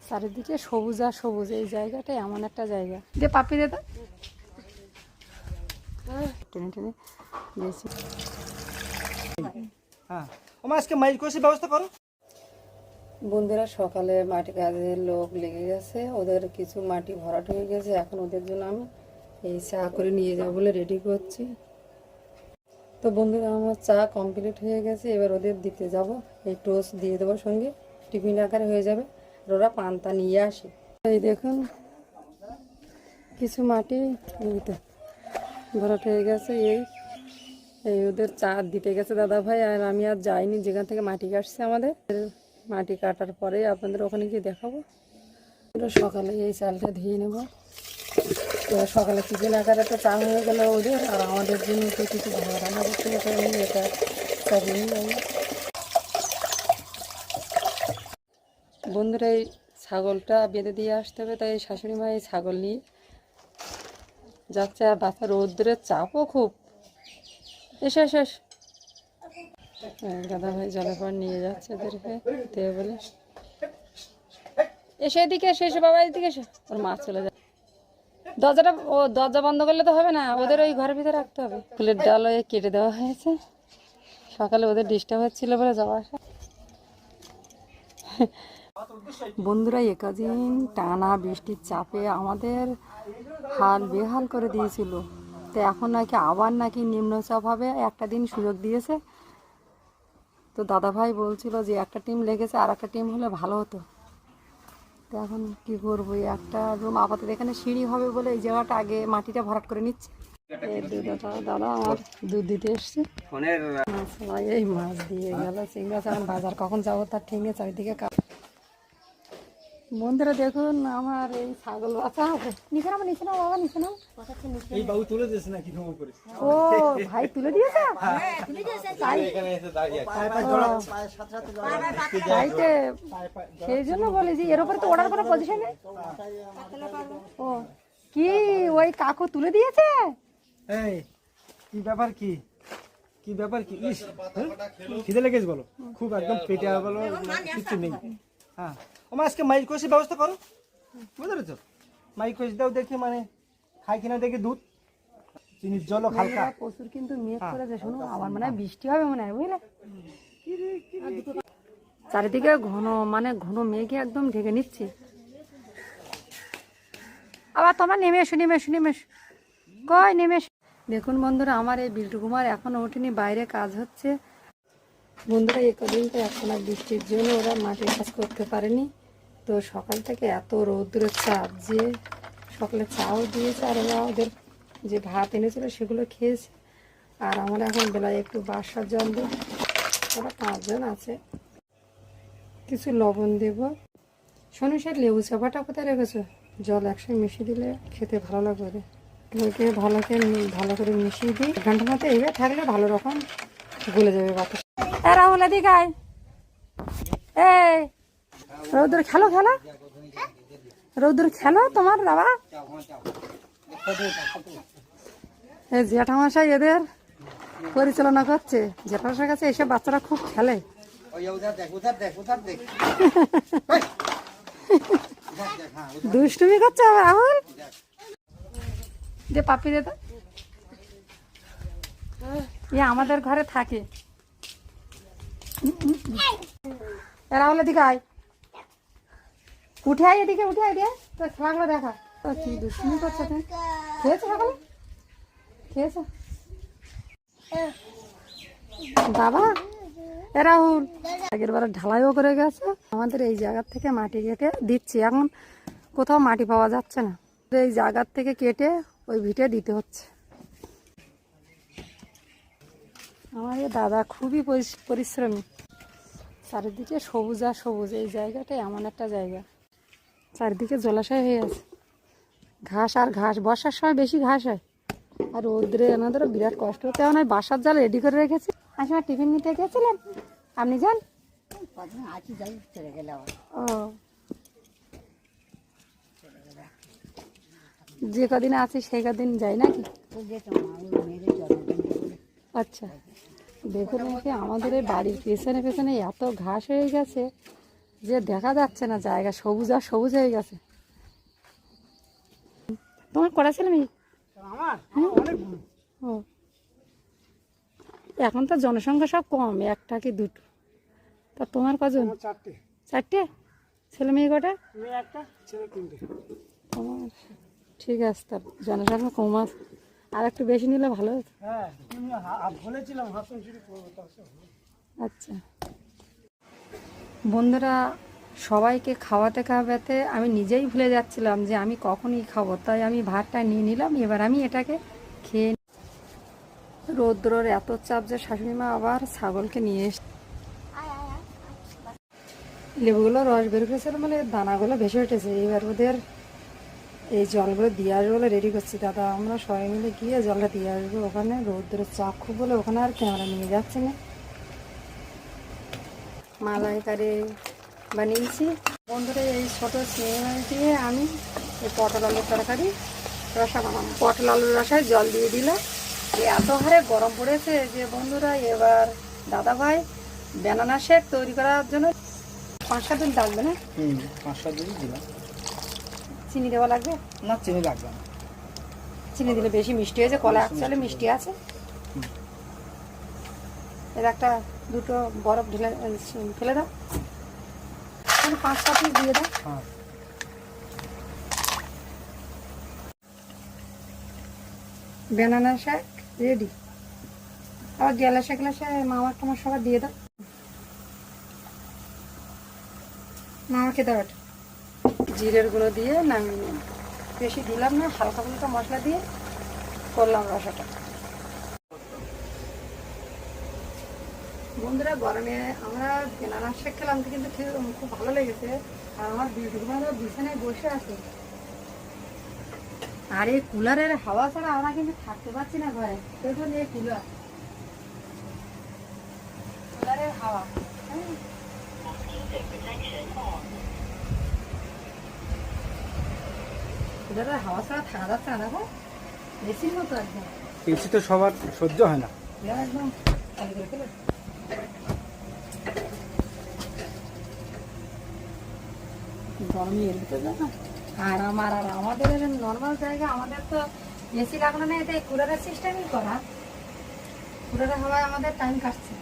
চারিদিকে সবুজ আর সবুজ। এই জায়গাটা এমন একটা জায়গা যে পাপি দে তো টেনে টেনে বেশি। হ্যাঁ আজকে মাইক কষে ব্যবস্থা করো। বন্ধুরা সকালে মাটি কাজের লোক লেগে গেছে, ওদের কিছু মাটি ভরাট হয়ে গেছে। এখন ওদের জন্য আমি এই চা করে নিয়ে যাবো বলে রেডি করছি। তো বন্ধুরা আমার চা কমপ্লিট হয়ে গেছে, এবার ওদের দিতে যাব। এই টোস্ট দিয়ে দেবো সঙ্গে, টিফিন আকারে হয়ে যাবে। আর ওরা পান্তা নিয়ে আসে। এই দেখুন কিছু মাটি ভরাট হয়ে গেছে। এই ওদের চা দিতে গেছে দাদা ভাই, আর আমি আর যাইনি। যেখান থেকে মাটি কাটছে আমাদের, মাটি কাটার পরে আপনাদের ওখানে গিয়ে দেখাবো। সকালে এই চালটা ধুয়ে নেব। সকালে টিফিন আকারে তো চা হয়ে গেল ওদের, আর আমাদের জন্য তো কিছু ভালো রান্না করতে হবে। এটা চালিয়ে যাবো। বন্ধুরা এই ছাগলটা বেঁধে দিয়ে আসতে হবে, তাই শাশুড়ি মা এই ছাগল নিয়ে যাচ্ছে। আর বাচ্চা রৌদ্রের চাপও খুব। এসে শেষ দাদা ভাই জলের পর নিয়ে যাচ্ছে ওদেরকে দেবে বলে। এসে এদিকে এসে এসে বাবা এদিকে এসে, ওর মা চলে যায়। দরজা বন্ধ করলে তো হবে না, ওদের ওই ঘরের ভিতরে রাখতে হবে। ফুলের ডাল কেটে দেওয়া হয়েছে। সকালে ওদের ডিস্টার্ব হচ্ছিল বলে যাওয়া আসা। বন্ধুরা একাদিন টানা বৃষ্টির চাপে আমাদের হাল বেহাল করে দিয়েছিল। তো এখন নাকি আবার নাকি নিম্নচাপ হবে, একটা দিন সুযোগ দিয়েছে। তো দাদা ভাই বলছিল যে একটা টিম লেগেছে, আর একটা টিম হলে ভালো হতো। তো এখন কি করবো, একটা রুম আপাতত এখানে সিঁড়ি হবে বলে এই জায়গাটা আগে মাটিটা ভরাট করে নিচ্ছে। দাদা আমার দুধ দিতে এসছে। এই মাছ দিয়ে গেল চিংড়া। এখন বাজার কখন যাবো তার ঠিক নেই, চারিদিকে। বন্ধুরা দেখুন আমার এই ছাগল বাচ্চা নিচে নাও, নিচে নাও বাবা, নিচে নাও। এই বাবু তুলে দিয়েছে নাকি ঘুমো করে? ও ভাই তুলে দিয়েছে। সেই জন্য বলেছি এর উপরে তো ওঠার কোনো পজিশন নেই। ও কি ওই কাকু তুলে দিয়েছে? এই কি ব্যাপার, কি কি ব্যাপার, কি খিদে লেগেছে বলো? খুব একদম পেটে বলো, কিছু নেই। হ্যাঁ আজকে মাইক কষে ব্যবস্থা করো, বুঝতে পেরেছো? মাইক কষে দাও, দেখি মানে খাই কিনা দেখি দুধ, চিনির জলও হালকা। প্রচুর কিন্তু মেঘ করেছে, শোনো আমার মনে হয় বৃষ্টি হবে মনে হয়, বুঝলে। চারিদিকে ঘন মেঘে একদম ঢেকে নিচ্ছে। আবার তোমার নেমে এসো, নেমে এসো, নেমে এসো, কই নেমে এসো। দেখুন বন্ধুরা আমার এই বিল্টু কুমার এখনো ওঠেনি, বাইরে কাজ হচ্ছে। বন্ধুরা এই কদিন তো এখন আর বৃষ্টির জন্য ওরা মাটির কাজ করতে পারেনি। তো সকাল থেকে এত রৌদ্রের চাপ যে সকালে চাও দিয়েছে, আর ওরা ওদের যে ভাত এনেছিল সেগুলো খেয়েছে। আর আমরা এখন বেলায় একটু বাসার জল দিই। ওরা 5 জন আছে, কিছু লবণ দেব। শোনো সে লেবু চাপাটা কোথায় রেখেছো? জল একসঙ্গে মিশিয়ে দিলে খেতে ভালো লাগবে। ওকে ভালো করে মিশিয়ে দিই। ঘন্টার মতো এইভাবে থাকলে ভালো রকম গলে যাবে বাতাস। রাহুল এদিকে আয়। এই রৌদ্র খেলো, রৌদ্র খেলো তোমার বাবা। এই জ্যাঠামশাই এদের পরিচালনা করছে। জ্যাঠামশার কাছে এসে বাচ্চারা খুব খেলে। দুষ্টুমি করছে রাহুল। যে পাপি দে তো, আমাদের ঘরে থাকে। রাহুল এদিকে আয়, উঠে আয় এদিকে, উঠে আয় দিয়ে তোর খেলাগুলো দেখা। কি দুষ্টুমি করছে? খেয়েছো সকালে? খেয়েছো বাবা? রাহুল আগের বার ঢালাইও করে গেছে। আমাদের এই জায়গার থেকে মাটি কেটে দিচ্ছি, এখন কোথাও মাটি পাওয়া যাচ্ছে না। এই জায়গার থেকে কেটে ওই ভিটে দিতে হচ্ছে। আমার এই দাদা খুবই পরিশ্রমী। চারিদিকে সবুজ আর সবুজ। এই জায়গাটা এমন একটা জায়গা, চারিদিকে জলাশয় হয়ে আছে। ঘাস আর ঘাস, বর্ষার সময় বেশি ঘাস হয়। আর রোদ্রে আমাদেরও বিরাট কষ্ট হতে হয়। বাসার জাল রেডি করে রেখেছি। আসলে টিফিন নিতে গেছিলেন আপনি? যান ও, যে কদিন আছি সেই কদিন যাই নাকি? আচ্ছা দেখুন আমাদের এই বাড়ির পেছনে এত ঘাস হয়ে গেছে যে দেখা যাচ্ছে না জায়গা, সবুজ আর সবুজ হয়ে গেছে। তোমার কটা ছেলে মেয়ে? আমার অনেক ও, এখন তো জনসংখ্যা সব কম, একটা কি দুটো। তা তোমার কজন? চারটে। চারটে ছেলে মেয়ে কটা? মেয়ে একটা, ছেলে তিনটে। তোমার ঠিক আছে, তার জনসংখ্যা কম আছে, আর একটু বেশি নিলে ভালো হতো। হ্যাঁ, বলেছিলাম হাসন শুরু করবো, আচ্ছা বন্ধুরা, সবাইকে খাওয়াতে খাওয়াতে আমি নিজেই ভুলে যাচ্ছিলাম যে আমি কখনই খাবো, তাই আমি ভাতটা নিয়ে নিলাম। এবার আমি এটাকে খেয়ে রৌদ্রর এত চাপ যে শাশুড়ি মা আবার ছাগলকে নিয়ে এসে লেবুগুলো রস বের করেছিল, মানে দানাগুলো ভেসে উঠেছে। এবার ওদের এই জলগুলো দিয়ে আসবো বলে রেডি করছি। দাদা আমরা সবাই মিলে গিয়ে জলটা দিয়ে আসবো। ওখানে রৌদ্রের চাপ খুব বলে ওখানে আর ক্যামেরা নিয়ে যাচ্ছে না। মালাইকারি বানিয়েছি বন্ধুরা। এই ছোটো চিংড়ি দিয়ে আমি এই পটল আলুর তরকারি রসা বানাবো। পটল আলুর রসায় জল দিয়ে দিলাম। এত হারে গরম পড়েছে যে বন্ধুরা, এবার দাদা ভাই ব্যানানা শেক তৈরি করার জন্য 5-7 দিন লাগবে না? 5-7 দিন দিলাম। চিনি দেওয়া লাগবে না, চিনি লাগবে না। চিনি দিলে বেশি মিষ্টি হয়েছে, কলা অ্যাকচুয়ালি মিষ্টি আছে। এর একটা দুটো বরফ ঢেলে ফেলে দাও, 5-7 পিস দিয়ে দাও। হ্যাঁ, ব্যানানা শেক রেডি। আবার গ্লাসে গ্লাসে মামা টামা সবার দিয়ে দাও। মামা খেতে পারে। জিরের গুঁড়ো দিয়ে নামিয়ে নিলাম, বেশি দিলাম না, হালকা ফুলকা মশলা দিয়ে করলাম রসাটা। বন্ধুরা গরমে আমরা ব্যানানা শেক খেলাম, কিন্তু খেয়ে খুব ভালো লেগেছে। আর আমার বিছানায় বিছানায় বসে আছে, আর এই কুলারের হাওয়া ছাড়া আমরা কিন্তু থাকতে পারছি না ঘরে। দেখুন এই কুলারের হাওয়া, কুলারের হাওয়া ছাড়া থাকা যাচ্ছে না। দেখো এসির মতো একদম, এসি তো সবার সহ্য হয় না। একদম চালু করে ফেলে গরমে এর ভিতরে না। আর আমাদের নর্মাল জায়গা, আমাদের তো এসি লাগানো নেই, তাই কুলারের সিস্টেমই করা। কুলারের হাওয়ায় আমাদের টাইম কাটছে।